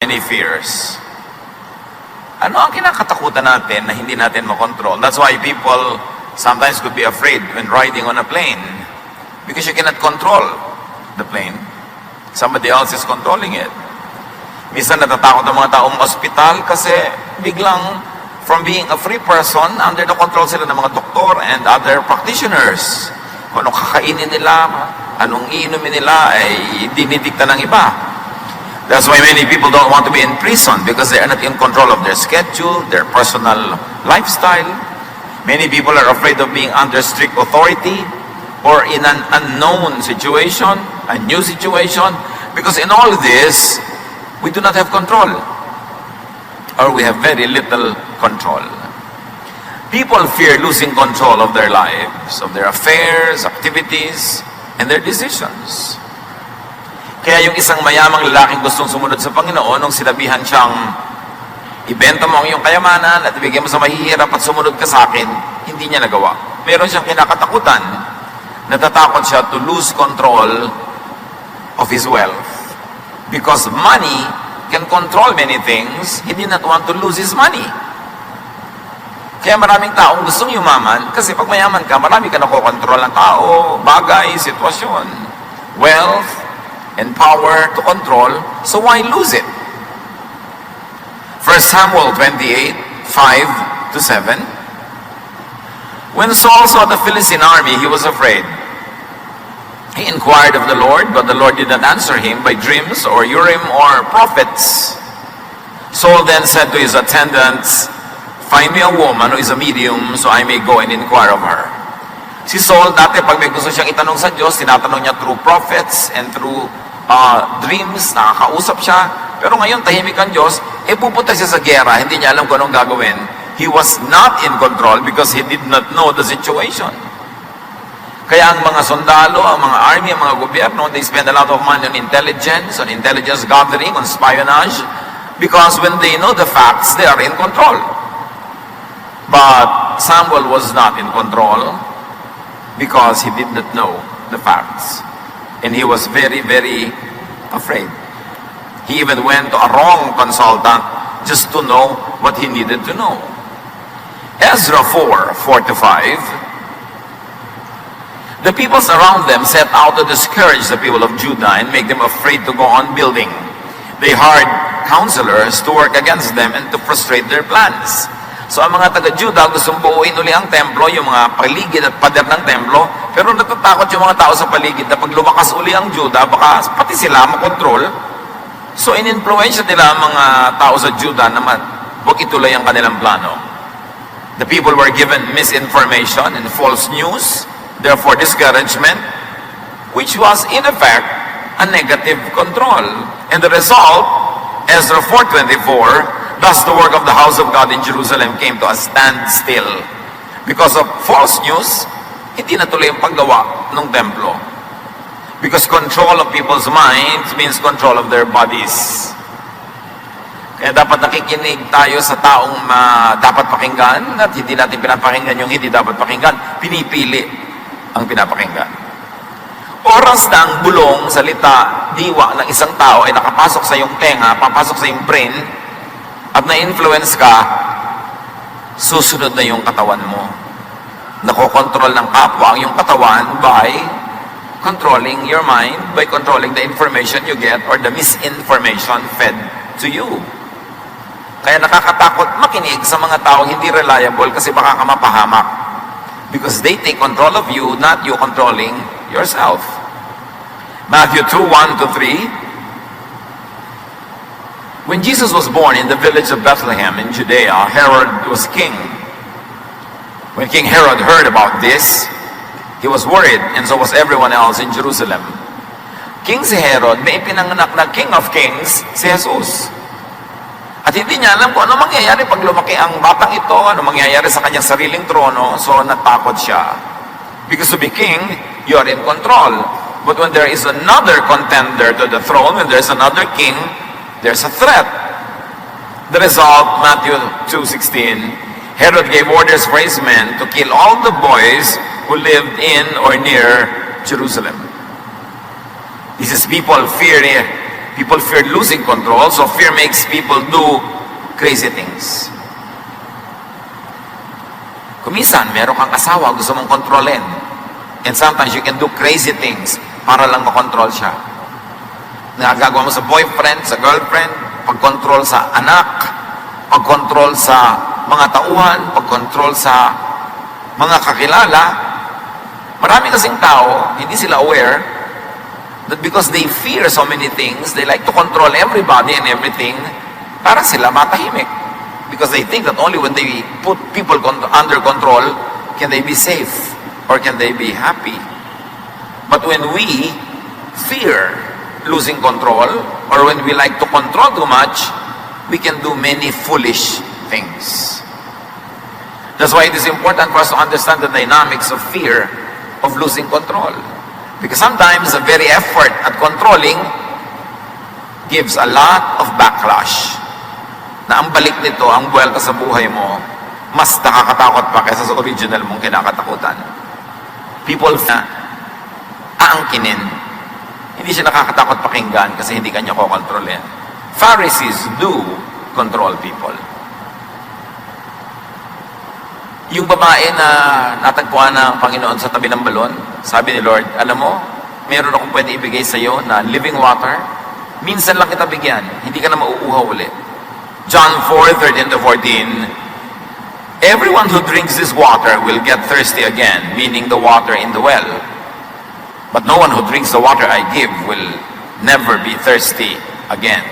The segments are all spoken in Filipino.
Many fears. Ano ang kinakatakutan natin na hindi natin makontrol? That's why people sometimes could be afraid when riding on a plane. Because you cannot control the plane. Somebody else is controlling it. Minsan natatakot ang mga taong ospital kasi biglang from being a free person, under the control sila ng mga doktor and other practitioners. Kung anong kakainin nila, anong iinumin nila ay dinidikta ng iba. That's why many people don't want to be in prison because they are not in control of their schedule, their personal lifestyle. Many people are afraid of being under strict authority or in an unknown situation, a new situation, because in all this, we do not have control or we have very little control. People fear losing control of their lives, of their affairs, activities, and their decisions. Kaya yung isang mayamang lalaking gustong sumunod sa Panginoon, nung sinabihan siyang, ibenta mo ang iyong kayamanan at ibigay mo sa mahihirap at sumunod ka sa akin, hindi niya nagawa. Meron siyang kinakatakutan. Natatakot siya to lose control of his wealth. Because money can control many things, he did not want to lose his money. Kaya maraming taong gustong yumaman, kasi pag mayaman ka, marami ka nakokontrol ng tao, bagay, sitwasyon, wealth, and power to control, so why lose it? 1 Samuel 28, 5 to 7. When Saul saw the Philistine army, he was afraid. He inquired of the Lord, but the Lord did not answer him by dreams or Urim or prophets. Saul then said to his attendants, "Find me a woman who is a medium so I may go and inquire of her." Si Saul, dati pag may gusto siyang itanong sa Diyos, tinatanong niya through prophets and through dreams, nakakausap siya. Pero ngayon, tahimik ang Diyos, pupunta siya sa gera, hindi niya alam kung anong gagawin. He was not in control because he did not know the situation. Kaya ang mga sundalo, ang mga army, ang mga gobyerno, they spend a lot of money on intelligence gathering, on espionage, because when they know the facts, they are in control. But Samuel was not in control because he did not know the facts. And he was very, very afraid. He even went to a wrong consultant just to know what he needed to know. Ezra 4, 4 to 5. The peoples around them set out to discourage the people of Judah and make them afraid to go on building. They hired counselors to work against them and to frustrate their plans. So ang mga taga-Judah gustong buuin uli ang templo, yung mga paligid at pader ng templo, pero natatakot yung mga tao sa paligid na pag lumakas uli ang Judah, baka pati sila makontrol. So in-influence nila ang mga tao sa Judah na huwag ituloy ang kanilang plano. The people were given misinformation and false news, therefore discouragement, which was in effect a negative control. And the result, Ezra 4:24, thus the work of the house of God in Jerusalem came to a standstill. Because of false news, hindi natuloy ang paggawa ng templo. Because control of people's minds means control of their bodies. Kaya dapat nakikinig tayo sa taong dapat pakinggan at hindi natin pinapakinggan yung hindi dapat pakinggan. Pinipili ang pinapakinggan. Oras na ang bulong, salita, diwa ng isang tao ay nakapasok sa iyong tenga, papasok sa iyong brain, at na-influence ka, susunod na yung katawan mo. Nakokontrol ng kapwa ang yung katawan by controlling your mind, by controlling the information you get or the misinformation fed to you. Kaya nakakatakot makinig sa mga taong hindi reliable kasi baka ka mapahamak. Because they take control of you, not you controlling yourself. Matthew 2, 1 to 3. When Jesus was born in the village of Bethlehem in Judea, Herod was king. When King Herod heard about this, he was worried, and so was everyone else in Jerusalem. King si Herod, may ipinanganak na King of Kings, si Jesus. At hindi niya alam kung ano mangyayari pag lumaki ang batang ito, ano mangyayari sa kanyang sariling trono, so natakot siya. Because to be king, you are in control. But when there is another contender to the throne, when there is another king, there's a threat. The result, Matthew 2:16, Herod gave orders for his men to kill all the boys who lived in or near Jerusalem. This is people People fear losing control, so fear makes people do crazy things. Kuminsan, meron kang asawa, gusto mong kontrolin. And sometimes you can do crazy things para lang makontrol siya. Nagagawa mo sa boyfriend, sa girlfriend, pag-control sa anak, pag-control sa mga tauhan, pag-control sa mga kakilala. Marami kasing tao, hindi sila aware that because they fear so many things, they like to control everybody and everything para sila matahimik. Because they think that only when they put people under control can they be safe or can they be happy. But when we fear losing control or when we like to control too much, we can do many foolish things. That's why it is important for us to understand the dynamics of fear of losing control. Because sometimes the very effort at controlling gives a lot of backlash. Na ang balik nito, ang buwelta sa buhay mo, mas nakakatakot pa kaysa sa original mong kinakatakutan. People na aangkinin. Hindi siya nakakatakot pakinggan kasi hindi kanya kokontrolin. Pharisees do control people. Yung babae na natagpuan ng Panginoon sa tabi ng balon, sabi ni Lord, alam mo, meron akong pwede ibigay sa iyo na living water. Minsan lang kita bigyan, hindi ka na mauuhaw ulit. John 4:13-14, everyone who drinks this water will get thirsty again, meaning the water in the well. But no one who drinks the water I give will never be thirsty again.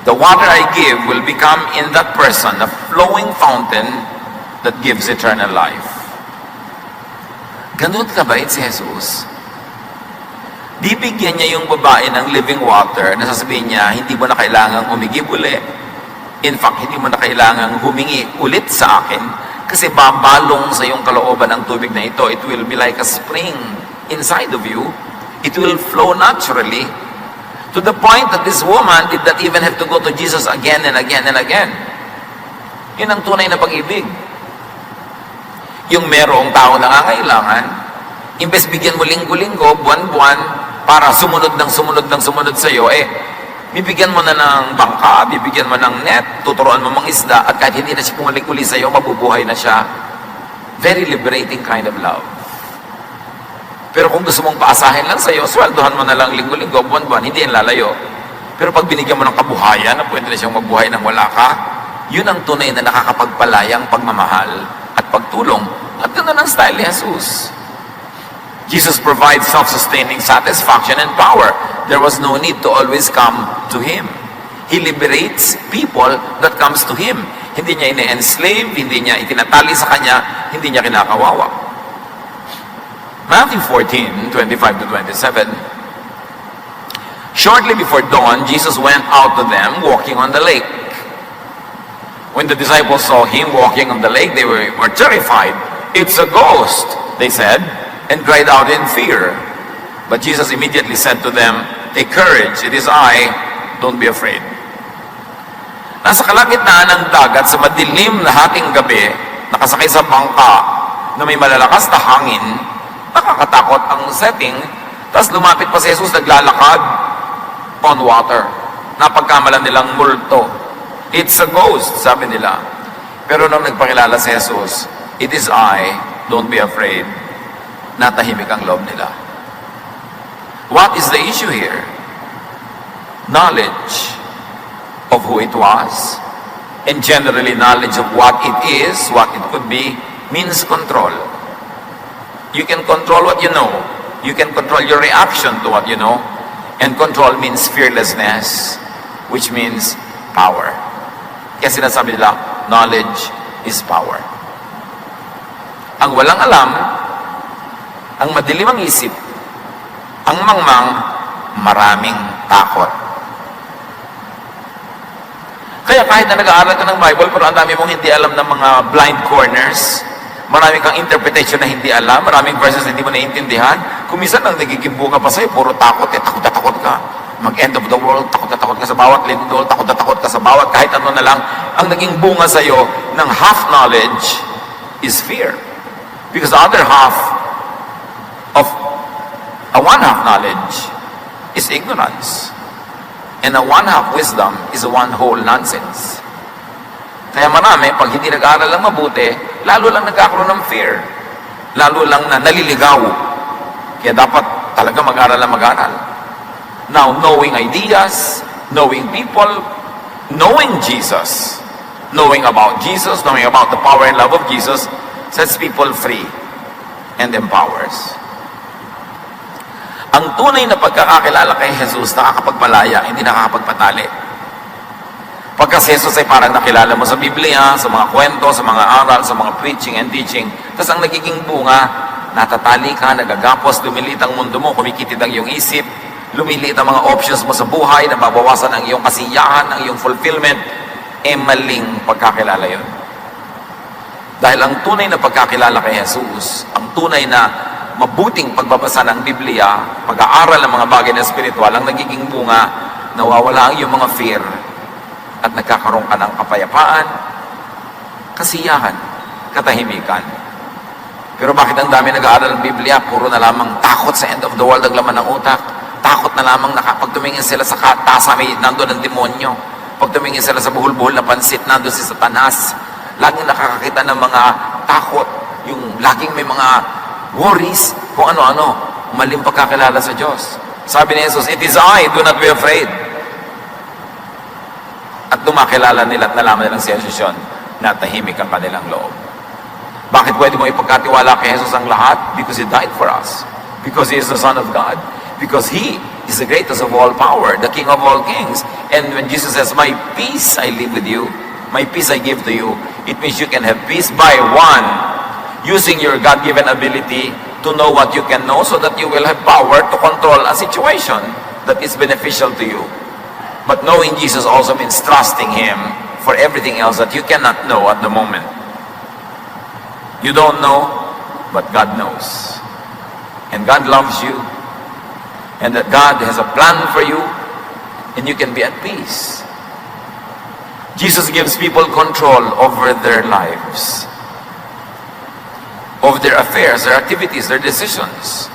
The water I give will become in that person a flowing fountain that gives eternal life. Ganun kabait si Jesus. Bibigyan niya yung babae ng living water na sasabihin niya, hindi mo na kailangang umigib uli. In fact, hindi mo na kailangang humingi ulit sa akin kasi babalong sa iyong kalooban ng tubig na ito. It will be like a spring inside of you. It will flow naturally to the point that this woman did not even have to go to Jesus again and again and again. Yun ang tunay na pag-ibig. Yung merong tao na nangangailangan, imbes bigyan mo linggo-linggo, buwan-buwan, para sumunod sa iyo, bibigyan mo na ng bangka, bibigyan mo ng net, tuturuan mo mga isda, at kahit hindi na siya pumalik-uli sa iyo, mabubuhay na siya. Very liberating kind of love. Pero kung gusto mong paasahin lang sa iyo, sweldohan mo na lang linggo-linggo, buwan-buwan, hindi yan lalayo. Pero pag binigyan mo ng kabuhayan, na pwede na siyang mabuhay nang wala ka, yun ang tunay na nakakapagpalayang pagmamahal at pagtulong. At ganoon ang style ni Jesus. Jesus provides self-sustaining satisfaction and power. There was no need to always come to Him. He liberates people that comes to Him. Hindi niya ine-enslave, hindi niya itinatali sa Kanya, hindi niya kinakawawa. Matthew 14:25-27. Shortly before dawn, Jesus went out to them walking on the lake. When the disciples saw Him walking on the lake, they were terrified. "It's a ghost," they said, and cried out in fear. But Jesus immediately said to them, "Take courage, it is I, don't be afraid." Nasa kalagitnaan ng dagat sa madilim na hating gabi, nakasakay sa bangka na may malalakas na hangin, nakakatakot ang setting, tapos lumapit pa si Jesus naglalakad on water. Napagkamalan nilang multo. It's a ghost, sabi nila. Pero nung nagpakilala si Jesus, "It is I, don't be afraid," natahimik ang loob nila. What is the issue here? Knowledge of who it was, and generally knowledge of what it is, what it could be, means control. You can control what you know. You can control your reaction to what you know. And control means fearlessness, which means power. Kaya sinasabi nila, knowledge is power. Ang walang alam, ang madilim ang isip, ang mangmang, maraming takot. Kaya kahit na nag-aaral ka ng Bible, pero ang dami mong hindi alam ng mga blind corners, marami kang interpretation na hindi alam, maraming verses na hindi mo naiintindihan, kumisan lang nagigibunga pa sa'yo, puro takot, takot na takot ka. Mag-end of the world, takot na takot ka sa bawat lindol, takot na takot ka sa bawat, kahit ano na lang, ang naging bunga sa'yo ng half knowledge is fear. Because the other half of a one half knowledge is ignorance. And a one-half wisdom is a one-whole nonsense. Kaya marami, pag hindi nag-aaral lang mabuti, lalo lang nagkakaroon ng fear. Lalo lang na naliligaw. Kaya dapat talaga mag-aaral lang mag-aaral. Now, knowing ideas, knowing people, knowing Jesus, knowing about Jesus, knowing about the power and love of Jesus, sets people free and empowers. Ang tunay na pagkakakilala kay Jesus, nakakapagpalaya, hindi nakakapagpatali. Pagka si Jesus ay parang nakilala mo sa Biblia, sa mga kwento, sa mga aral, sa mga preaching and teaching, tapos ang nagiging bunga, natatali ka, nagagapos, lumilit ang mundo mo, kumikitid ang iyong isip, lumilit ang mga options mo sa buhay, nababawasan ang iyong kasiyahan, ang iyong fulfillment, maling pagkakilala yun. Dahil ang tunay na pagkakilala kay Jesus, ang tunay na mabuting pagbabasa ng Biblia, pag-aaral ng mga bagay na spiritual, ang nagiging bunga, nawawala ang iyong mga fear at nagkakaroon ka ng kapayapaan, kasiyahan, katahimikan. Pero bakit ang dami nag-aaral ng Biblia, puro na lamang takot sa end of the world ang laman ng utak, takot na lamang pag tumingin sila sa katasa, may nandun ang demonyo, pag tumingin sila sa buhol-buhol na pansit, nandun si Satanas, laging nakakakita ng mga takot, yung laging may mga worries, kung ano-ano, maling pagkakilala sa Diyos. Sabi ni Jesus, "It is I, do not be afraid." At dumakilala nila at nalaman nilang si Jesus yun, na tahimik ang kanilang loob. Bakit pwede mo ipagkatiwala kay Jesus ang lahat? Because He died for us. Because He is the Son of God. Because He is the greatest of all power, the King of all kings. And when Jesus says, "My peace I leave with you, my peace I give to you," it means you can have peace by one, using your God-given ability to know what you can know so that you will have power to control a situation that is beneficial to you. But knowing Jesus also means trusting Him for everything else that you cannot know at the moment. You don't know, but God knows. And God loves you. And that God has a plan for you, and you can be at peace. Jesus gives people control over their lives, of their affairs, their activities, their decisions.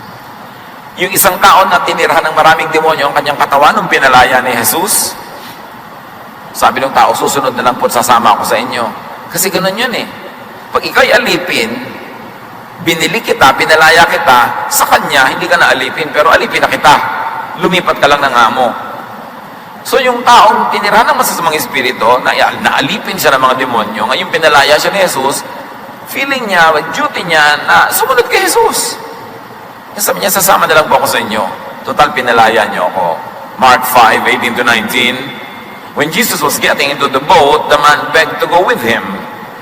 Yung isang tao na tinirahan ng maraming demonyo ang kanyang katawan nung pinalaya ni Jesus, sabi ng tao, "Susunod na lang po, sasama ako sa inyo." Kasi ganun yun eh. Pag ikaw'y alipin, binili kita, pinalaya kita, sa kanya, hindi ka na alipin, pero alipin na kita. Lumipat ka lang ng amo. So yung taong tinirahan ng masasamang espiritu, naalipin siya ng mga demonyo, ngayon pinalaya siya ni Jesus, feeling niya, duty niya na sumunod kay Jesus. Sabi niya, "Sasama na lang po ako sa inyo. Total, pinalaya niyo ako." Mark 5:18-19. When Jesus was getting into the boat, the man begged to go with him,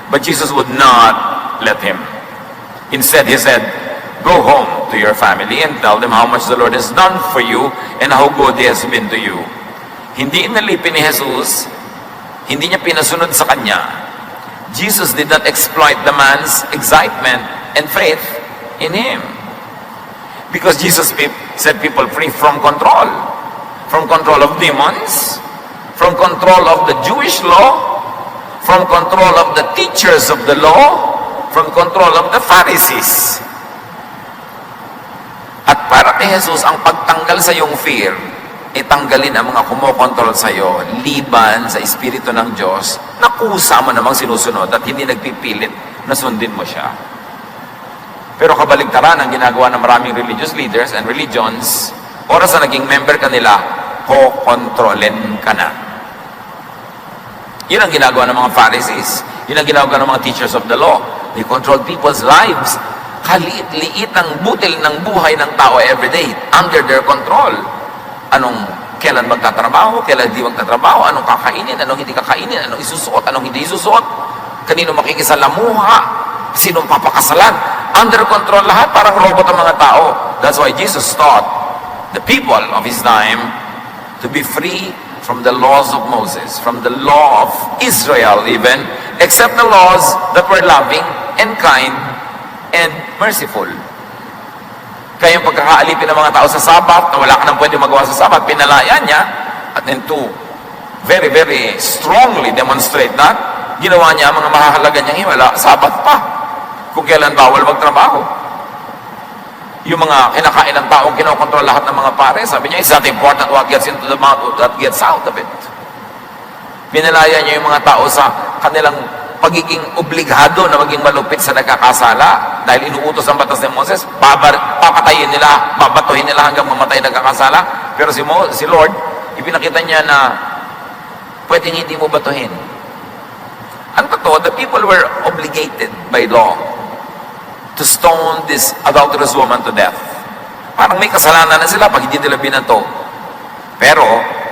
but Jesus would not let him. Instead, He said, "Go home to your family and tell them how much the Lord has done for you and how good He has been to you." Hindi inalipin ni Jesus, hindi niya pinasunod sa kanya. Jesus did not exploit the man's excitement and faith in Him. Because Jesus set people free from control of demons, from control of the Jewish law, from control of the teachers of the law, from control of the Pharisees. At para kay Jesus, ang pagtanggal sa iyong fear, itanggalin ang mga kumokontrol sa iyo, liban sa Espiritu ng Diyos, na kusa mo namang sinusunod at hindi nagpipilit na sundin mo siya. Pero kabaligtaran ang ginagawa ng maraming religious leaders and religions, oras na naging member ka nila, kokontrolin ka na. Yun ang ginagawa ng mga Pharisees. Yun ang ginagawa ng mga teachers of the law. They control people's lives. Kaliit-liit ang butil ng buhay ng tao everyday, under their control. Kailan magtatrabaho, kailan di magtatrabaho, anong kakainin, anong hindi kakainin, anong isusuot, anong hindi isusuot, kanino makikisalamuha, sinong papakasalan. Under control lahat, parang robot ang mga tao. That's why Jesus taught the people of His time to be free from the laws of Moses, from the law of Israel even, except the laws that were loving and kind and merciful. Kaya yung pagkakaalipin ng mga tao sa Sabat, na wala ka nang pwede magawa sa Sabat, pinalaya niya, at then to very, very strongly demonstrate that, ginawa niya ang mga mahahalaga niyang himala, Sabat pa, kung kailan bawal magtrabaho. Yung mga kinakain ng taong kinokontrol lahat ng mga pare, sabi niya, it's not important what gets into the mouth or what gets out of it. Pinalaya niya yung mga tao sa kanilang pagiging obligado na maging malupit sa nagkakasala dahil inuutos ang batas ni Moses, papatayin nila, babatuhin nila hanggang mamatay nagkakasala. Pero si Lord, ipinakita niya na pwedeng hindi mo batuhin. Ang totoo, the people were obligated by law to stone this adulterous woman to death. Parang may kasalanan na sila pag hindi nila binato. Pero,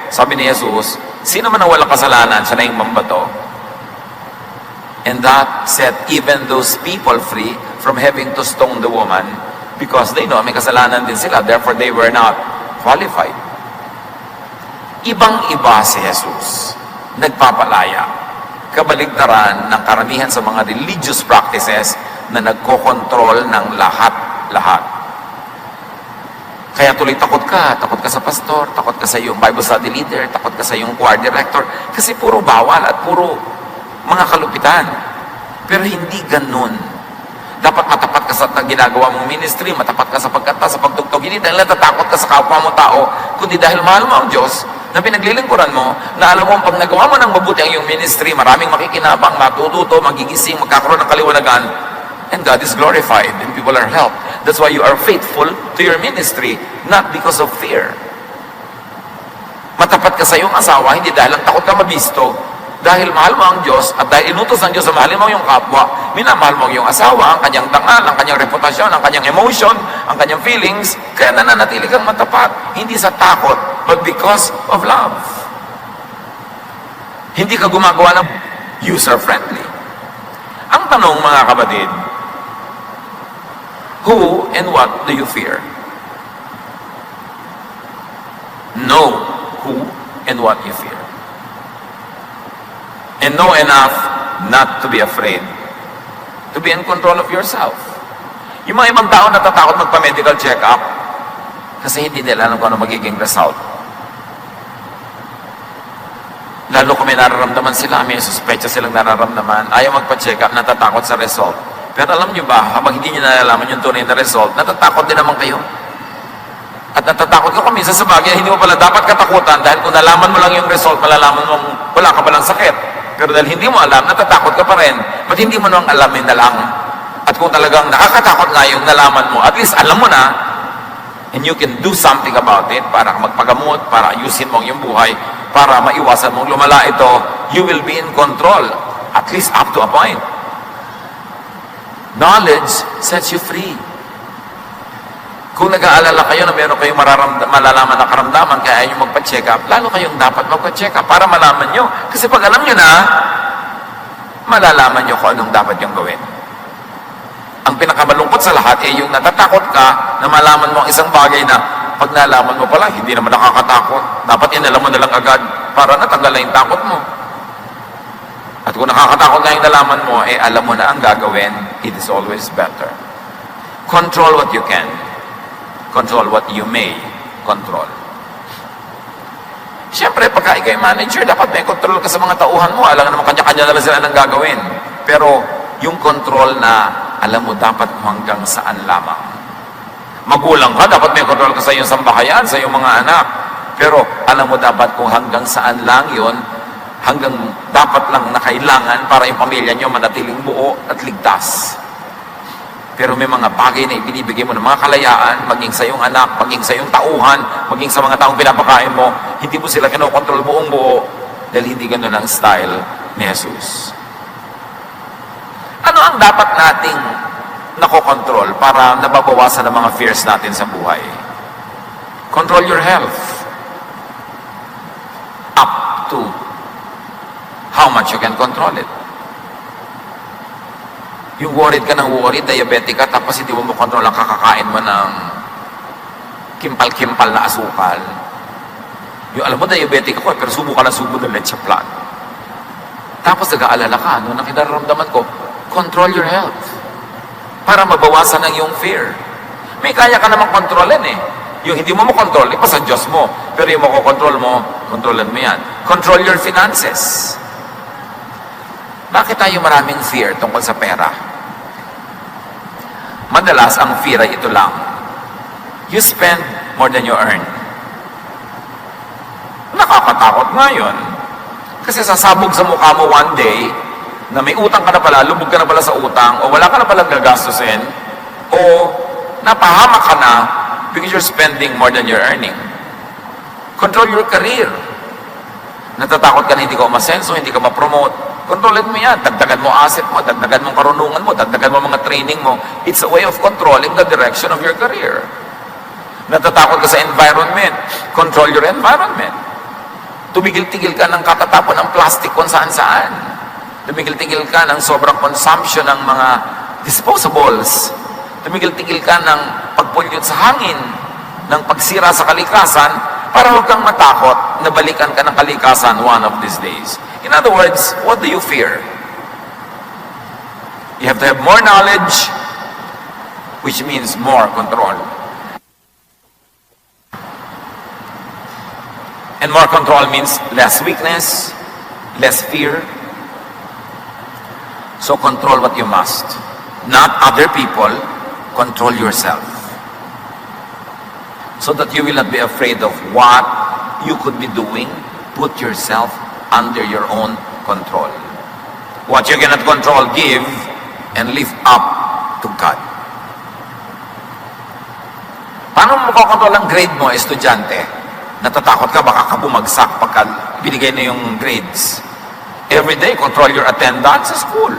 sabi ni Jesus, sino man ang walang kasalanan, siya na yung mambato. And that set even those people free from having to stone the woman because they know may kasalanan din sila. Therefore, they were not qualified. Ibang-iba si Jesus. Nagpapalaya. Kabaligtaran ng karamihan sa mga religious practices na nagkokontrol ng lahat-lahat. Kaya tuloy takot ka sa pastor, takot ka sa iyong Bible study leader, takot ka sa iyong choir director, kasi puro bawal at puro mga kalupitan. Pero hindi ganun. Dapat matapat ka sa ginagawa mong ministry, matapat ka sa pagkanta, sa pagtugtog, hindi dahil natatakot ka sa kapwa mo tao, kundi dahil mahal mo ang Diyos, na pinaglilingkuran mo, na alam mo, pag nagawa mo ng mabuti ang iyong ministry, maraming makikinabang, matututo, magigising, magkakaroon ng kaliwanagan, and God is glorified, and people are helped. That's why you are faithful to your ministry, not because of fear. Matapat ka sa iyong asawa, hindi dahil lang takot ka mabisto, dahil mahal mo ang Diyos, at dahil inutos ng Diyos na mahalin mo yung kapwa, minamahal mo ang iyong asawa, ang kanyang dangal, ang kanyang reputasyon, ang kanyang emotion, ang kanyang feelings, kaya nananatili kang matapat, hindi sa takot, but because of love. Hindi ka gumagawa ng user-friendly. Ang tanong, mga kapatid, who and what do you fear? Know who and what you fear. And know enough not to be afraid. To be in control of yourself. Yung mga ibang tao natatakot magpa-medical check-up kasi hindi nila alam kung ano magiging result. Lalo kung may nararamdaman sila, may suspecha silang nararamdaman, ayaw magpa-check-up, natatakot sa result. Pero alam nyo ba, habang hindi nyo nalalaman yung tunay na result, natatakot din naman kayo. At natatakot ka kung minsan sa bagay, hindi mo pala dapat katakutan dahil kung nalaman mo lang yung result, malalaman mo wala ka palang sakit. Pero dahil hindi mo alam, natatakot ka pa rin. Ba't hindi mo nang alamin na lang? At kung talagang nakakatakot nga yung nalaman mo, at least alam mo na, and you can do something about it para magpagamot, para ayusin mo ang iyong buhay, para maiwasan mong lumala ito, you will be in control, at least up to a point. Knowledge sets you free. Kung nag-aalala kayo na meron kayong malalaman na karamdaman, kaya ayaw nyo magpa-check up, lalo kayong dapat magpa-check up para malaman nyo. Kasi pag alam nyo na, malalaman nyo kung anong dapat yung gawin. Ang pinakamalungkot sa lahat ay yung natatakot ka na malaman mo ang isang bagay na pag nalaman mo pala, hindi naman nakakatakot. Dapat inalam mo na lang agad para natanggal na yung takot mo. At kung nakakatakot na yung nalaman mo, alam mo na ang gagawin, it is always better. Control what you can. Control what you may control. Siyempre, pagka ikaw yung manager, dapat may control ka sa mga tauhan mo. Alam naman, kanya-kanya na lang sila ng gagawin. Pero, yung control na, alam mo, dapat hanggang saan lamang. Magulang ka, dapat may control ka sa iyong sambahayan, sa iyong mga anak. Pero, alam mo, dapat kung hanggang saan lang yon, hanggang dapat lang na kailangan para yung pamilya nyo manatiling buo at ligtas. Pero may mga bagay na ibinibigay mo ng mga kalayaan, maging sa iyong anak, maging sa iyong tauhan, maging sa mga taong pinapakain mo, hindi mo sila kinokontrol buong buo dahil hindi ganun ang style ni Jesus. Ano ang dapat nating nakokontrol para nababawasan ang mga fears natin sa buhay? Control your health. Up to how much you can control it. Yung worried ka ng worried, diabetic ka, tapos hindi mo kontrol ang kakakain mo ng kimpal-kimpal na asukal. Yung alam mo, diabetic ako, pero subo ka ng subo ng leche plan. Tapos nag-aalala ka, ano, nakinaramdaman ko, control your health. Para mabawasan ang iyong fear. May kaya ka namang kontrolin eh. Yung hindi mo makontrol, ipa sa Diyos mo. Pero yung makokontrol mo, kontrolan mo yan. Control your finances. Bakit tayo maraming fear tungkol sa pera? Madalas, ang fear ay ito lang. you spend more than you earn. Nakakatakot nga yun. Kasi sasabog sa mukha mo one day, na may utang ka na pala, lubog ka na pala sa utang, o wala ka na palang gagastusin, o napahamak ka na because you're spending more than you're earning. Control your career. Natatakot ka na hindi ka umasenso, hindi ka ma-promote. Kontrolin mo yan. Dagdagan mo asset mo, dagdagan mo karunungan mo, dagdagan mo mga training mo. It's a way of controlling the direction of your career. Natatakot ka sa environment. Control your environment. Tumigil-tigil ka ng katatapon ng plastic kung saan-saan. Tumigil-tigil ka ng sobrang consumption ng mga disposables. Tumigil-tigil ka ng pagpulyot sa hangin, ng pagsira sa kalikasan, para huwag kang matakot na balikan ka ng kalikasan one of these days. In other words, what do you fear? You have to have more knowledge, which means more control. And more control means less weakness, less fear. So control what you must. Not other people, control yourself. So that you will not be afraid of what you could be doing. Put yourself under your own control. What you cannot control, give and lift up to God. Paano mo makokontrol ang grade mo, estudyante? Natatakot ka, baka ka bumagsak pagka binigay na yung grades. Every day, control your attendance sa school.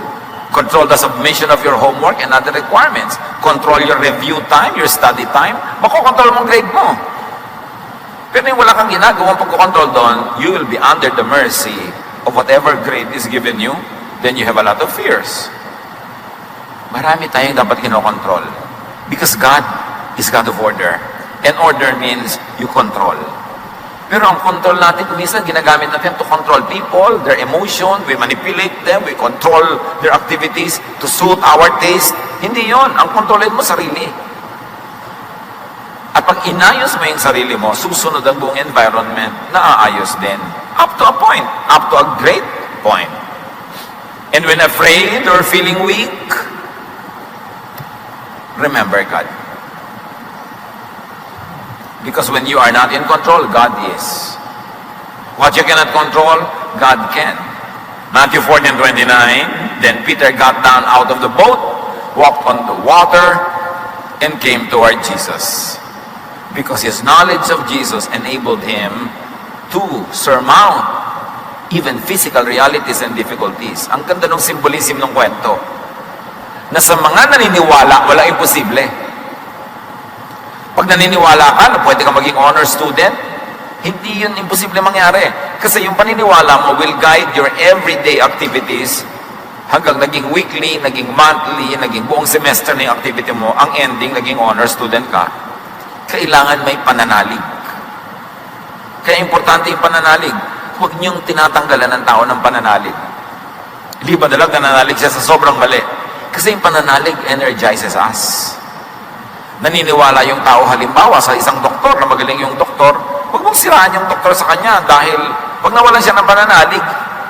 Control the submission of your homework and other requirements. Control your review time, your study time. Makokontrol mo ang grade mo. Pero yung wala kang ginagawang pagkocontrol doon, you will be under the mercy of whatever grade is given you, then you have a lot of fears. Marami tayong dapat kinokontrol. Because God is God of order. And order means you control. Pero ang control natin, minsan ginagamit natin to control people, their emotion, we manipulate them, we control their activities to suit our taste. Hindi yon. Ang kontrolin mo, sarili. At pag inayos mo yung sarili mo, susunod ang buong environment, naaayos din. Up to a point. Up to a great point. And when afraid or feeling weak, remember God. Because when you are not in control, God is. What you cannot control, God can. Matthew 14:29, then Peter got down out of the boat, walked on the water, and came toward Jesus. Because his knowledge of Jesus enabled him to surmount even physical realities and difficulties. Ang ganda ng symbolism ng kwento. Na sa mga naniniwala, wala imposible. Pag naniniwala ka na pwede ka maging honor student, hindi yun imposible mangyari. Kasi yung paniniwala mo will guide your everyday activities hanggang naging weekly, naging monthly, naging buong semester na yung activity mo, ang ending, naging honor student ka. Kailangan may pananalig. Kaya importante yung pananalig. Huwag niyong tinatanggalan ng tao ng pananalig. Hindi ba dalag nananalig siya sa sobrang mali? Kasi yung pananalig energizes us. Naniniwala yung tao halimbawa sa isang doktor na magaling yung doktor, huwag mong siraan yung doktor sa kanya dahil pag nawalan siya ng pananalig,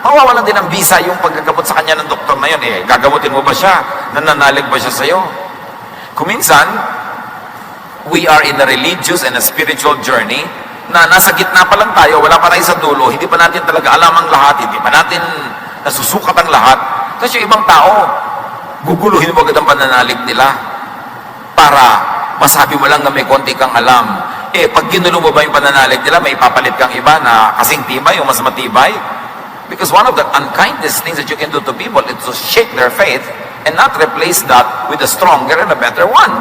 mawawalan din ng visa yung paggagamot sa kanya ng doktor na yun. Gagamutin mo ba siya? Nananalig ba siya sa'yo? Kung minsan, we are in a religious and a spiritual journey na nasa gitna pa lang tayo, wala pa tayo sa dulo, hindi pa natin talaga alam ang lahat, hindi pa natin nasusukat ang lahat. Kasi yung ibang tao, guguluhin mo agad ang pananalig nila para masabi mo lang na may konti kang alam. Pag ginulo mo ba yung pananalig nila, may ipapalit kang iba na kasing tibay o mas matibay? Because one of the unkindest things that you can do to people is to shake their faith and not replace that with a stronger and a better one.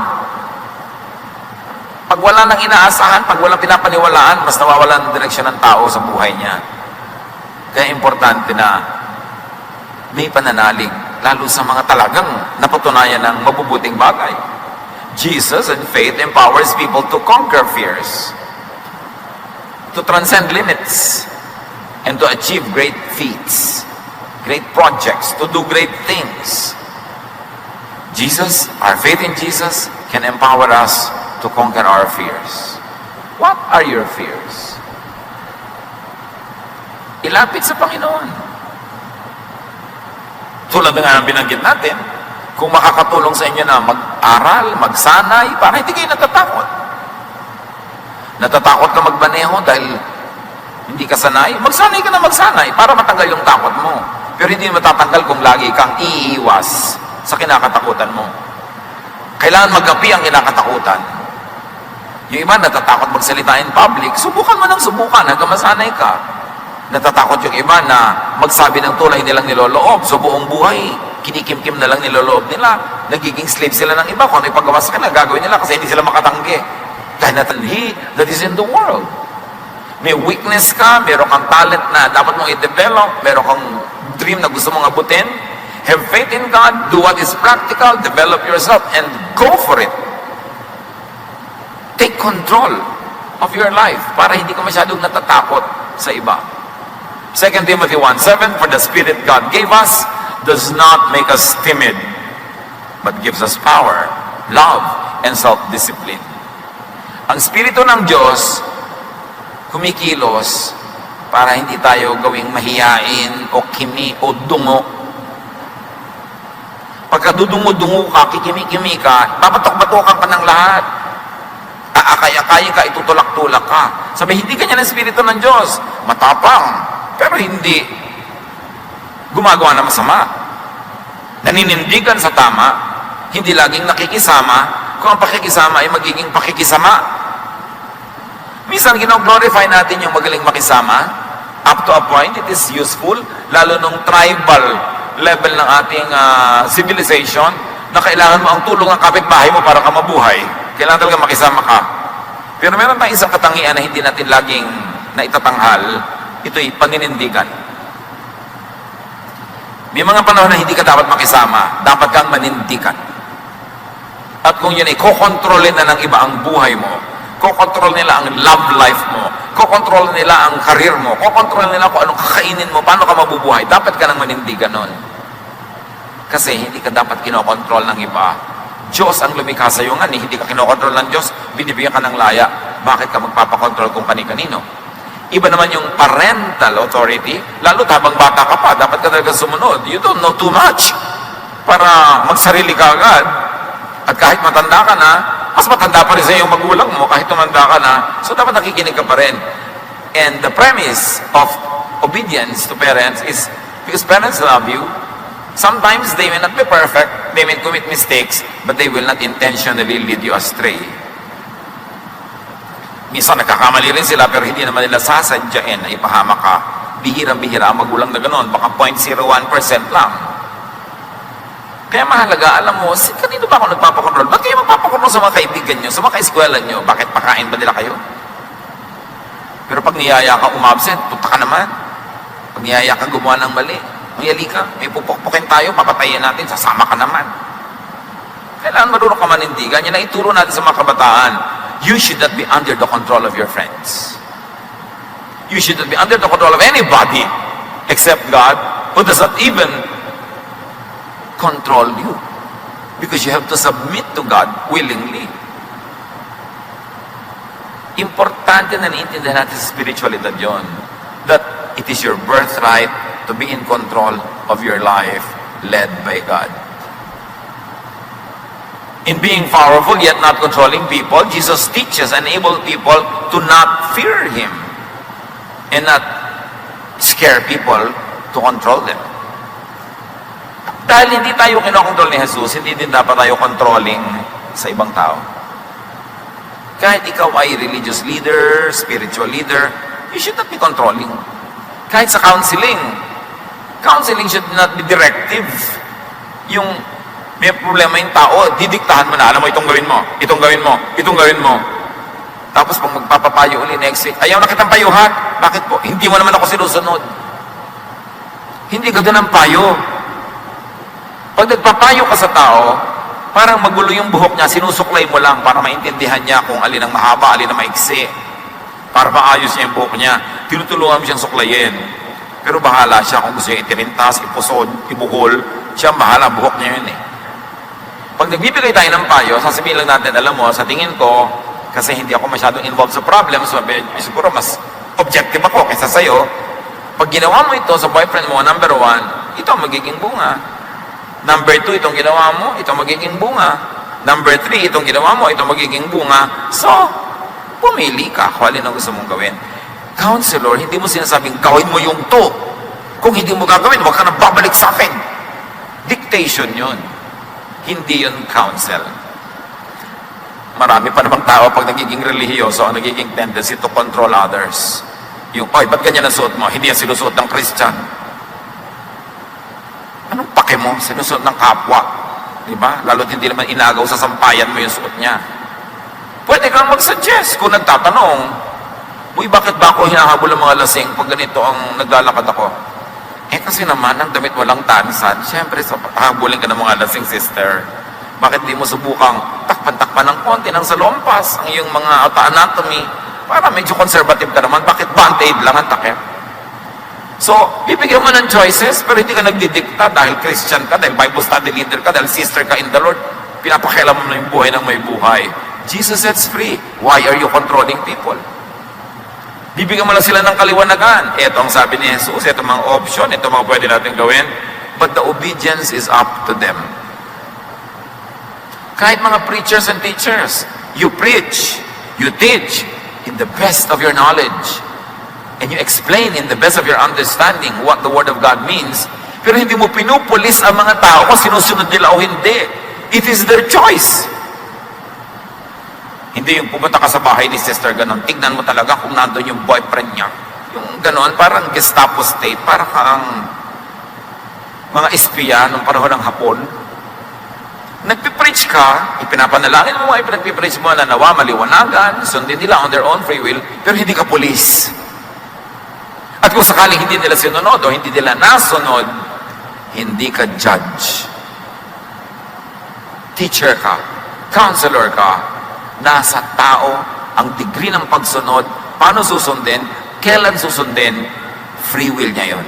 Pag wala nang inaasahan, pag walang pinapaniwalaan, mas nawawalan ng direksyon ng tao sa buhay niya. Kaya importante na may pananalig, lalo sa mga talagang napatunayan ng mabubuting bagay. Jesus and faith empowers people to conquer fears, to transcend limits, and to achieve great feats, great projects, to do great things. Jesus, our faith in Jesus, can empower us to conquer our fears. What are your fears? Ilapit sa Panginoon. Tulad na nga ng binanggit natin, kung makakatulong sa inyo na mag-aral, magsanay, para hindi kayo natatakot. Natatakot ka magmaneho dahil hindi ka sanay? Magsanay ka na magsanay para matanggal yung takot mo. Pero hindi matatanggal kung lagi kang iiwas sa kinakatakutan mo. Kailangan magapi ang kinakatakutan. Yung iba natatakot magsalita in public, subukan mo ng subukan hanggang masanay ka. Natatakot yung iba na magsabi ng tulay nilang niloloob. So buong buhay, kinikimkim na lang niloloob nila. Nagiging slave sila ng iba. Kung ano ipagawa sa kanila, gagawin nila kasi hindi sila makatanggi. Dahil natin, he that is in the world. May weakness ka, meron kang talent na dapat mong i-develop, meron kang dream na gusto mong abutin. Have faith in God, do what is practical, develop yourself, and go for it. Take control of your life para hindi ka masyadong natatakot sa iba. 2 Timothy 1:7, for the Spirit God gave us does not make us timid, but gives us power, love, and self-discipline. Ang Espiritu ng Diyos, kumikilos para hindi tayo gawing mahiyain o kimi o dungo. Pagka dudungo-dungo ka, kikimi-kimi ka, babatok-batokan ka ng lahat. Aakay-akayin ka, itutulak-tulak ka. Sabi, hindi ganyan ang Espiritu ng Diyos. Matapang, pero hindi gumagawa ng masama. Naninindigan sa tama, hindi laging nakikisama. Kung ang pakikisama ay magiging pakikisama. Minsan, gino-glorify natin yung magaling makisama. Up to a point, it is useful, lalo nung tribal level ng ating civilization, na kailangan mo ang tulong ng kapitbahay mo para ka mabuhay. Kailangan talaga makisama ka. Pero meron tayong isang katangian na hindi natin laging naitatanghal. Ito'y paninindigan. May mga panahon na hindi ka dapat makisama. Dapat kang manindigan. At kung yun ay kokontrolin na ng iba ang buhay mo, kokontrol nila ang love life mo, kokontrol nila ang karir mo, kokontrol nila kung anong kakainin mo, paano ka mabubuhay, dapat ka nang manindigan nun. Kasi hindi ka dapat kinokontrol ng iba. Diyos ang lumikha sa iyo nga, hindi ka kinokontrol ng Diyos, binibigyan ka ng laya, bakit ka magpapakontrol kung kani-kanino? Iba naman yung parental authority, lalo habang bata ka pa, dapat ka talaga sumunod. You don't know too much para magsarili ka agad. At kahit matanda ka na, mas matanda pa rin sa iyong magulang mo kahit tumanda ka na, so dapat nakikinig ka pa rin. And the premise of obedience to parents is because parents love you. Sometimes they may not be perfect, they may commit mistakes, but they will not intentionally lead you astray. Minsan nagkakamali rin sila pero hindi naman nila sasadyain na ipahama ka. Bihirang-bihira ang magulang na gano'n, baka 0.01% lang. Kaya mahalaga, alam mo, kanino ba ako nagpapakontrol? Ba't kayo magpapakontrol sa mga kaibigan nyo, sa mga kaeskwelan nyo? Bakit pakain ba nila kayo? Pero pag niyaya ka umabsent, punta ka naman. Pag niyaya ka gumawa ng mali, mayali ka, may pupukpukin tayo, papatayin natin, sasama ka naman. Kailangan marunong ka manindigan. Yan ang ituro natin sa mga kabataan. You should not be under the control of your friends. You should not be under the control of anybody except God, who does not even control you. Because you have to submit to God willingly. Importante na naiintindihan natin sa spiritualidad yon. That it is your birthright to be in control of your life led by God. In being powerful yet not controlling people, Jesus teaches and enables people to not fear Him and not scare people to control them. Dahil hindi tayo kinokontrol ni Jesus, hindi din dapat tayo controlling sa ibang tao. Kahit ikaw ay religious leader, spiritual leader, you should not be controlling. Kahit sa counseling should not be directive. Yung may problema yung tao, didiktahan mo na, alam mo, itong gawin mo, itong gawin mo, itong gawin mo. Tapos pag magpapapayo uli next week, ayaw na kitang payuhan. Bakit po? Hindi mo naman ako sinusunod. Hindi ka doon ang payo. Pag nagpapayo ka sa tao, parang magulo yung buhok niya, sinusuklay mo lang para maintindihan niya kung alin ang mahaba, alin ang maiksi. Para maayos niya yung buhok niya. Tinutulungan mo siyang suklayin. Pero bahala siya kung gusto niya itirintas, ipusod, ibuhol. Siya bahala, buhok niya yun eh. Pag nagbibigay tayo ng payo, sasabihin lang natin, alam mo, sa tingin ko, kasi hindi ako masyadong involved sa problem, so siguro mas objective ako kaysa sa'yo. Pag ginawa mo ito sa boyfriend mo, number 1, ito ang magiging bunga. Number 2, itong ginawa mo, ito ang magiging bunga. Number 3, itong ginawa mo, ito ang magiging bunga. So, Pumili ka kung alin ang gusto mong gawin. Counselor, hindi mo sinasabing gawin mo yung to. Kung hindi mo gagawin, huwag ka nang babalik sa akin. Dictation yun. Hindi yun counsel. Marami pa namang tao pag nagiging relihiyoso, ang nagiging tendency to control others. Yung, oy, ba't ganyan ang suot mo? Hindi yan sinusuot ng Christian. Anong pake mo? Sinusuot ng kapwa. Diba? Lalo't hindi naman inagaw sa sampayan mo yung suot niya. Pwede kang mag-suggest kung nagtatanong, uy, bakit ba ako hinahabol ng mga lasing pag ganito ang naglalakad ako? Eh kasi naman, ang damit walang tansan, syempre, habulin ka ng mga lasing sister. Bakit di mo subukang takpan-takpan ng konti ng salompas ang iyong mga anatomy para medyo conservative ka naman? Bakit band-aid lang ang takip? So, bibigyan mo ng choices, pero hindi ka nagdidikta dahil Christian ka, dahil Bible study leader ka, dahil sister ka in the Lord. Pinapakialam mo na yung buhay ng may buhay. Jesus sets free. Why are you controlling people? Bibigyan mo lang sila ng kaliwanagan. Ito ang sabi ni Jesus, ito mga option, ito mga pwede natin gawin. But the obedience is up to them. Kahit mga preachers and teachers, you preach, you teach in the best of your knowledge. And you explain in the best of your understanding what the Word of God means. Pero hindi mo pinupulis ang mga tao kung sinusunod nila o hindi. It is their choice. Hindi yung pumunta ka sa bahay ni sister ganon, tignan mo talaga kung nandun yung boyfriend niya. Yung ganon, parang Gestapo state, parang kang mga espiya nung panahon ng Hapon. Nagpipreach ka, ipinapanalangin mo, ipinagpipreach mo na nawa, maliwanagan, sundin nila on their own free will, pero hindi ka police. At kung sakaling hindi nila sinunod o hindi nila nasunod, hindi ka judge. Teacher ka, counselor ka, nasa tao ang degree ng pagsunod, paano susundin, kailan susundin, free will niya yun.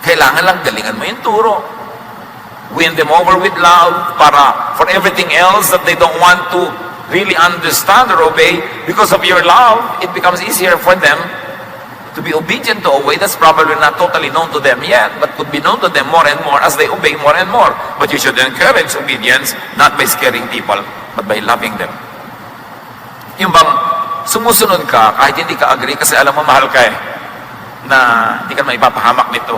Kailangan lang galingan mo yung turo. Win them over with love para for everything else that they don't want to really understand or obey, because of your love, it becomes easier for them to be obedient to a way that's probably not totally known to them yet, but could be known to them more and more as they obey more and more. But you should encourage obedience, not by scaring people, but by loving them. Yung bang sumusunod ka kahit hindi ka agree kasi alam mo mahal ka na hindi ka maipapahamak nito.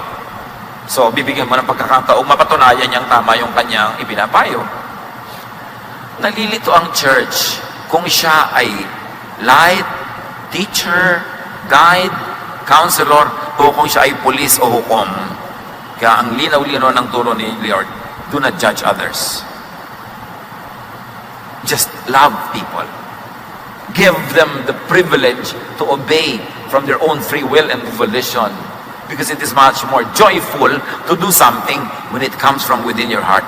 So, bibigyan mo ng pagkakataong mapatunayan niyang tama yung kanyang ipinapayo. Nalilito ang church kung siya ay light, teacher, guide, counselor, o kung siya ay police o hukom. Kaya ang linaw-linaw ng turo ni Lord, do not judge others. Just love people. Give them the privilege to obey from their own free will and volition. Because it is much more joyful to do something when it comes from within your heart.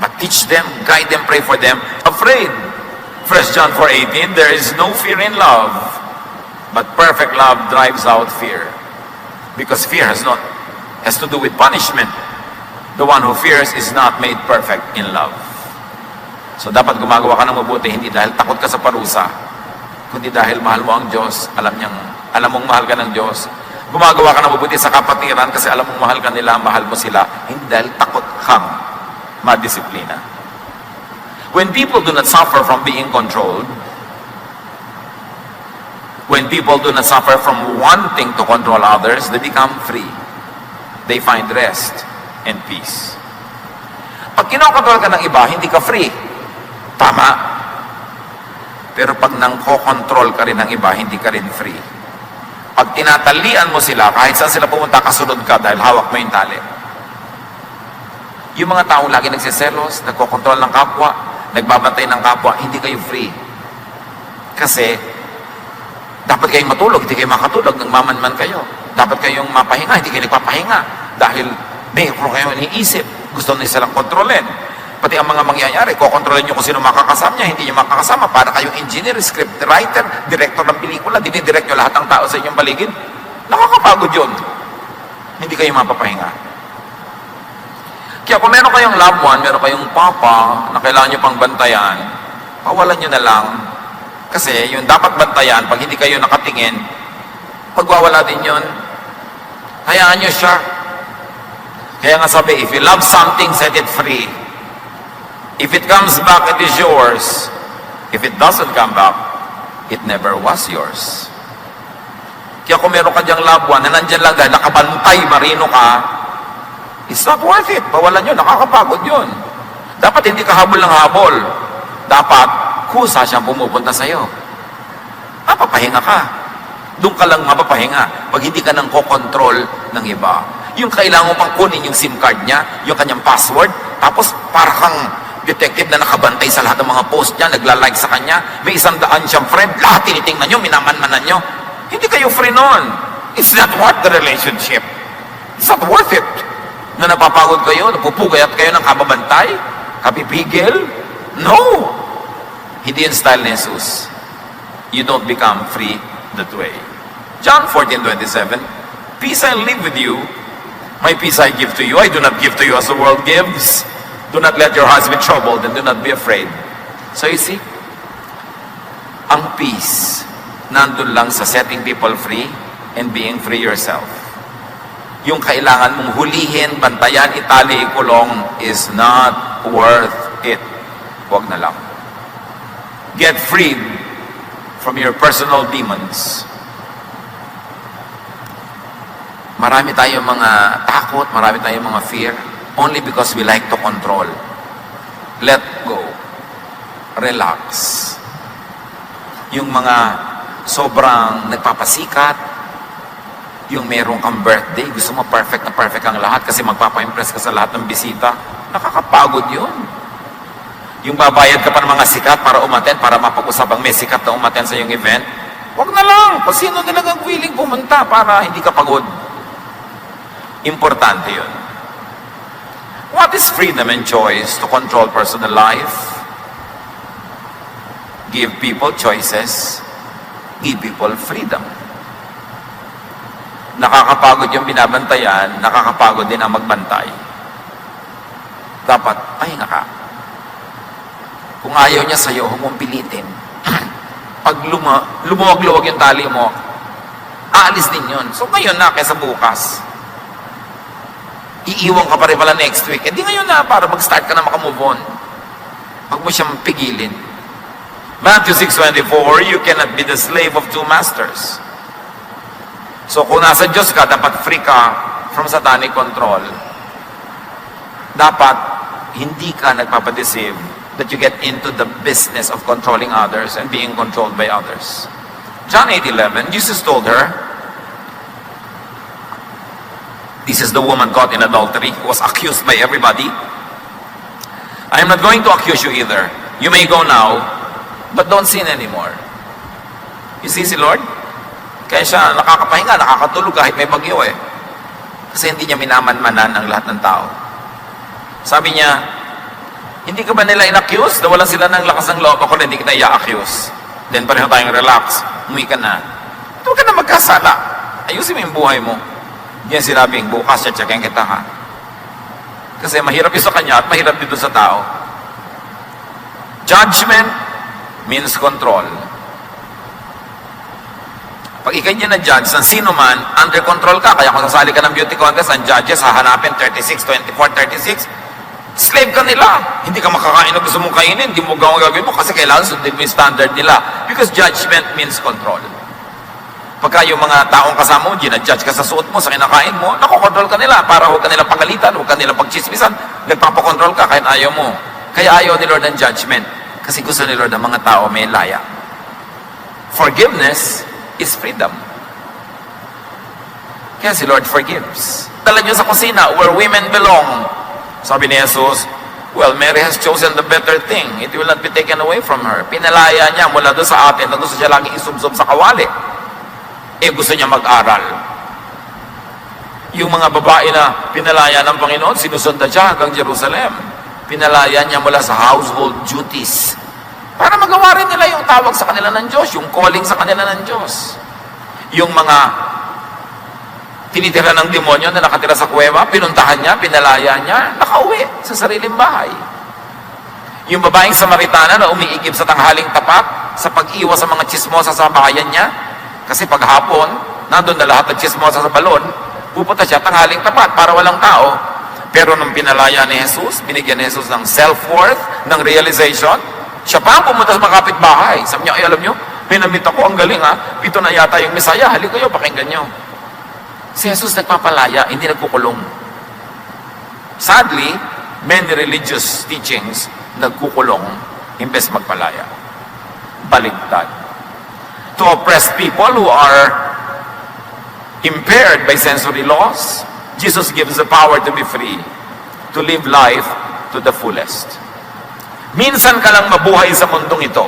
But teach them, guide them, pray for them. Afraid. 1 John 4:18, there is no fear in love, but perfect love drives out fear. Because fear has to do with punishment. The one who fears is not made perfect in love. So dapat gumagawa ka ng mabuti, hindi dahil takot ka sa parusa, kundi dahil mahal mo ang Diyos, alam mong mahal ka ng Diyos. Gumagawa ka ng mabuti sa kapatiran kasi alam mong mahal ka nila, mahal mo sila, hindi dahil takot kang madisiplina. When people do not suffer from being controlled, when people do not suffer from wanting to control others, they become free. They find rest and peace. Pag kinokontrol ka ng iba, hindi ka free. Tama. Pero pag nangko-control ka rin ng iba, hindi ka rin free. Pag tinatalian mo sila, kahit saan sila pumunta, kasunod ka dahil hawak mo yung tali. Yung mga taong lagi nagsiselos, nagkokontrol ng kapwa, nagbabantay ng kapwa, hindi kayo free. Kasi, dapat kayong matulog, hindi kayo makatulog, nagmamanman kayo. Dapat kayong mapahinga, hindi kayo nagpapahinga. Dahil mayroon kayo iniisip, gusto nila silang kontrolin. Pati ang mga mangyayari, kokontrolin nyo kung sino makakasama niya, hindi nyo makakasama. Para kayong engineer, script writer, director ng pelikula, dinidirect nyo lahat ng tao sa inyong paligid. Nakakapagod yun. Hindi kayo mapapahinga. Kaya kung meron kayong loved one, meron kayong papa na kailangan nyo pang bantayan, pawalan nyo na lang. Kasi yung dapat bantayan, pag hindi kayo nakatingin, pagwawala din yun. Hayaan nyo siya. Kaya nga sabi, if you love something, set it free. If it comes back, it is yours. If it doesn't come back, it never was yours. Kaya kung meron ka diyang loved one na nandyan lang dahil nakabantay, marino ka, it's not worth it. Bawalan yun, nakakapagod yun. Dapat hindi ka habol ng habol. Dapat, kusa siyang pumupunta sa'yo. Mapapahinga ka. Doon ka lang mapapahinga pag hindi ka nang kokontrol ng iba. Yung kailangan mo pang kunin yung SIM card niya, yung kanyang password, tapos para kang detective na nakabantay sa lahat ng mga post niya, nagla-like sa kanya, may 100 siyang friend, lahat tinitingnan nyo, minamanmanan nyo. Hindi kayo free nun. It's not worth the relationship. It's not worth it. Na napapagod kayo, napupugayat kayo ng kababantay, kapipigil. No! Hindi yung style ni Jesus. You don't become free that way. John 14:27, peace I live with you, my peace I give to you. I do not give to you as the world gives. Do not let your hearts be troubled and do not be afraid. So you see, ang peace nandun lang sa setting people free and being free yourself. Yung kailangan mong hulihin, bantayan, itali, ikulong is not worth it. Huwag na lang. Get freed from your personal demons. Marami tayong mga takot, marami tayong mga fear, only because we like to control. Let go. Relax. Yung mga sobrang nagpapasikat, yung meron kang birthday, gusto mo perfect na perfect ang lahat kasi magpapa-impress ka sa lahat ng bisita, nakakapagod yun. Yung babayad ka pa ng mga sikat para umaten, para mapag-usapang may sikat na umaten sa iyong event, wag na lang, kung sino talagang willing pumunta para hindi ka pagod. Importante yun. What is freedom and choice to control personal life? Give people choices, give people freedom. Nakakapagod yung binabantayan, nakakapagod din ang magbantay. Dapat, pahinga ka. Kung ayaw niya sa'yo, huwag mong pilitin. Pag lumuwag-luwag yung tali mo, aalis din yun. So ngayon na, kaysa bukas. Iiwan ka pa rin pala next week. Hindi ngayon na, para mag-start ka na makamove on. Huwag mo siyang pigilin. Matthew 6:24, you cannot be the slave of two masters. So kung nasa Diyos ka, dapat free ka from satanic control. Dapat hindi ka nagpapadeceive that you get into the business of controlling others and being controlled by others. John 8:11, Jesus told her, this is the woman caught in adultery, who was accused by everybody. I am not going to accuse you either. You may go now, but don't sin anymore. You see si Lord? Kaya siya nakakapahinga, nakakatulog kahit may bagyo eh. Kasi hindi niya minamanmanan ang lahat ng tao. Sabi niya, hindi ka ba nila in-accuse? Nawalan sila ng lakas ng loob. Ako na hindi kita i-accuse. Then pareho tayong relax. Umuwi ka na. Huwag ka na magkasala. Ayusin mo yung buhay mo. Yan sinabing, bukas siya, tsakin kita ha. Kasi mahirap yun sa kanya at mahirap dito sa tao. Judgment means control. Pag ikay niya na-judge ng sino man, under control ka. Kaya kung sasali ka ng beauty contest, ang judges hahanapin 36, 24, 36. Slave ka nila. Hindi ka makakain na gusto mong kainin. Hindi mo gagawin mo kasi kailangan sundin mo yung standard nila. Because judgment means control. Pagka yung mga taong kasama mo, ginadjudge ka sa suot mo, sa kinakain mo, nakokontrol ka nila para huwag ka nila pagalitan, huwag ka nila pagchismisan, nagpapakontrol ka kahit ayaw mo. Kaya ayaw ni Lord ng judgment. Kasi gusto ni Lord ng mga tao may laya. Forgiveness is freedom. Kaya si Lord forgives. Dala niyo sa kusina where women belong. Sabi ni Jesus, well, Mary has chosen the better thing. It will not be taken away from her. Pinalaya niya mula doon sa atin na gusto siya lagi isubsob sa kawali. Gusto niya mag-aral. Yung mga babae na pinalaya ng Panginoon, sinusundan siya hanggang Jerusalem. Pinalaya niya mula sa household duties. Para magawa rin nila yung tawag sa kanila ng Diyos, yung calling sa kanila ng Diyos. Yung mga tinitira ng demonyo na nakatira sa kuweba, pinuntahan niya, pinalaya niya, nakauwi sa sariling bahay. Yung babaeng Samaritana na umiigib sa tanghaling tapat sa pag-iwas sa mga chismosa sa bahayan niya, kasi paghapon, nandun na lahat ng chismosa sa balon, pupunta siya tanghaling tapat para walang tao. Pero nung pinalaya ni Jesus, binigyan ni Jesus ng self-worth, ng realization, siya pa ang pumunta sa mga kapitbahay. Sabi niya, ay alam niyo, May namit ako, ang galing ha. Ito na yata yung Messiah. Halika kayo, pakinggan nyo. Si Jesus nagpapalaya, hindi nagkukulong. Sadly, many religious teachings nagkukulong imbes magpalaya. Baligtad. To oppress people who are impaired by sensory laws, Jesus gives the power to be free, to live life to the fullest. Minsan ka lang mabuhay sa mundong ito.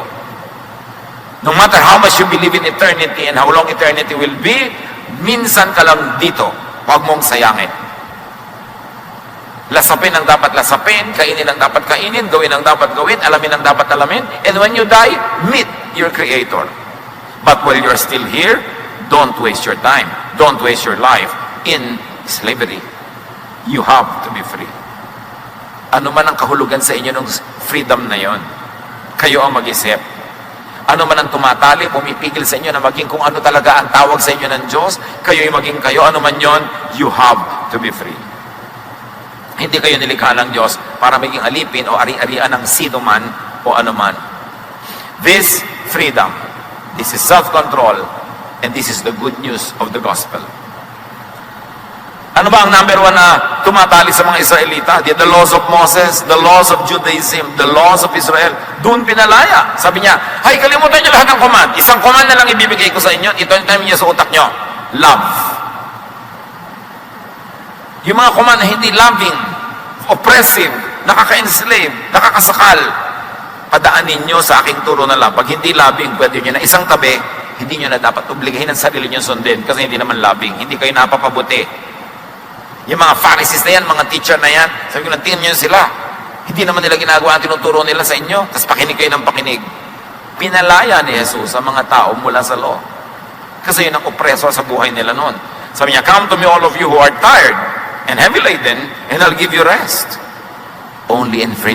No matter how much you believe in eternity and how long eternity will be, minsan ka lang dito. Huwag mong sayangin. Lasapin ang dapat lasapin, kainin ang dapat kainin, gawin ang dapat gawin, alamin ang dapat alamin, and when you die, meet your Creator. But while you're still here, don't waste your time. Don't waste your life in slavery. You have to be free. Ano man ang kahulugan sa inyo ng freedom na yon, kayo ang mag-isip. Ano man ang tumatali, pumipigil sa inyo na maging kung ano talaga ang tawag sa inyo ng Diyos, kayo'y maging kayo, ano man yon, you have to be free. Hindi kayo nilikha ng Diyos para maging alipin o ari-arian ng sino man o ano man. This freedom, this is self-control, and this is the good news of the gospel. Ano ba ang number one na tumatali sa mga Israelita? The laws of Moses, the laws of Judaism, the laws of Israel. Doon pinalaya. Sabi niya, hay, kalimutan niyo lahat ng command. Isang command na lang ibibigay ko sa inyo. Ito yung time niyo sa utak niyo. Love. Yung mga command na hindi loving, oppressive, nakaka-enslave, nakakasakal, padaanin niyo sa aking turo na love. Pag hindi loving, pwede niyo na isang tabi, hindi niyo na dapat obligahin ang sarili niyo sundin kasi hindi naman loving. Hindi kayo napapabuti. Yung mga Pharisees na yan, mga teacher na yan, sabi ko lang, tingnan nyo sila. Hindi naman nila ginagawa ang tinuturo nila sa inyo. Tapos pakinig kayo ng pakinig. Pinalaya ni Jesus ang mga tao mula sa law. Kasi yun ang opresor sa buhay nila noon. Sabi niya, come to me all of you who are tired and heavy laden, and I'll give you rest. Only in freedom.